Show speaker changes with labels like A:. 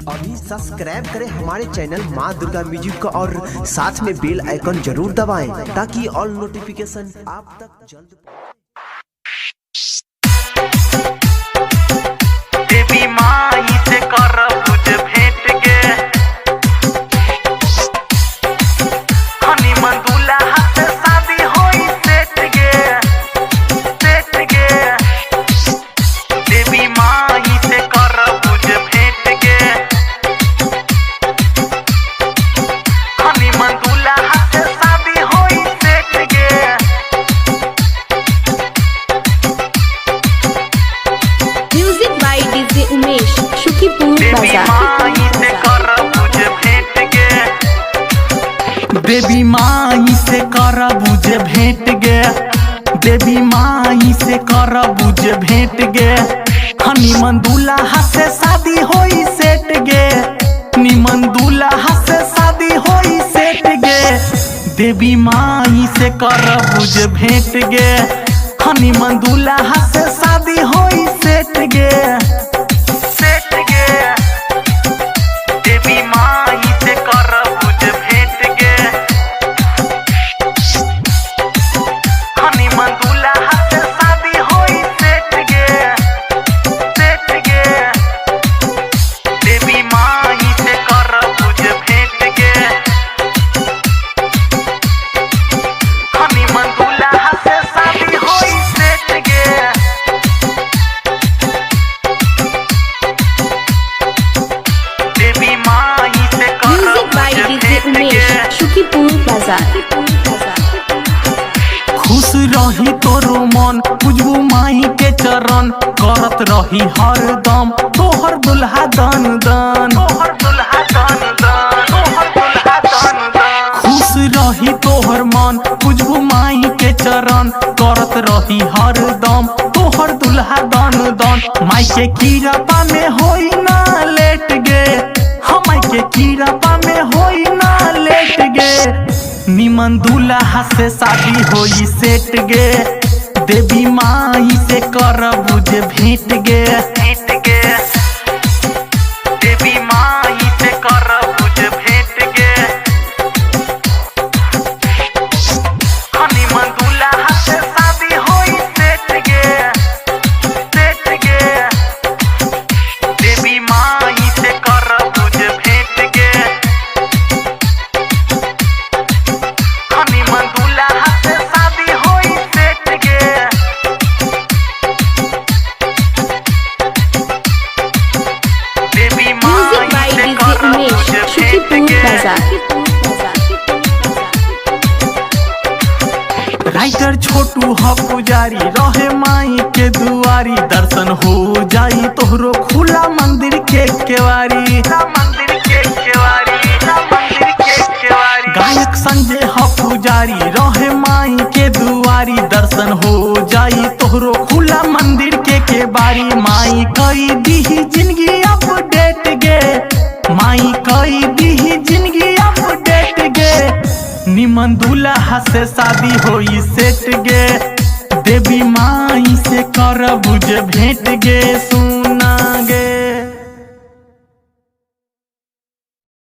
A: अभी सब्सक्राइब करें हमारे चैनल माँ दुर्गा म्यूजिक को और साथ में बेल आइकन जरूर दबाएं ताकि ऑल नोटिफिकेशन आप तक जल्द।
B: देवी माई से कर पूज भेंट गे हनीमून दूल्हा से शादी होई सेट गे देवी माई से कर पूज भेंट गे हनीमून दूल्हा से शादी होई सेट गे
C: music by DJ Umesh Shukipur
B: देवी माई से कर पूज भेंट गे देवी माई से कर पूज भेंट गे देवी माई से कर पूज भेंट गे हनीमून दूल्हा से शादी होई सेट गे हनीमून दूल्हा से शादी होई सेट गे देवी माई से कर पूज भेंट गे हनीमून दूल्हा से शादी होई सेट गे देवी माई से कर पूज भेंट गे हनीमून दूल्हा से शादी होई सेट गे देवी माई से कर पूज भेंट गे हनीमून दूल्हा से शादी होई सेट गे देवी माई से कर
C: म्यूजिक बाय
B: पूज
C: डीजे
B: भेंट गे
C: उमेश शुकीपुर बाजार।
B: खुश रही तोरो मन पूजबू माई के चरण करत रही हरदम तोहर दुल्हा दान दान खुश रही तोहर मन पूजबू माई के चरण करत रही हरदम तोहर दुल्हा दान दान माई के कीरपा में होई ना लेट गे हम माई के कीरपा में होई ना लेट गे निमन दूल्हा से शादी होई सेट गे देवी माई से कर पूज भेंट गे देवी माई से कर पूज भेंट गे हनीमून दूल्हा से शादी होई सेट गे देवी माई से कर पूज भेंट गे हनीमून दूल्हा से शादी होई सेट गे देवी
C: म्यूजिक बाय
B: माई से
C: डीजे
B: कर
C: उमेश
B: पूज भेंट
C: शुकीपुर
B: गे
C: बाजार।
B: राइटर छोटू ह पुजारी रहे माई के दुआरी दर्शन हो जाई तोहरो खुला मंदिर के केवारी गायक संजय ह पुजारी रहे माई के दुआरी दर्शन हो जाई तोहरो खुला मंदिर के केवारी माई कई दीही जिंदगी अपडेट गे माई कई दीही जिंदगी अपडेट गे निमन दूल्हा से शादी होई सेट गे देवी माई से कर पूज भेंट गे सुन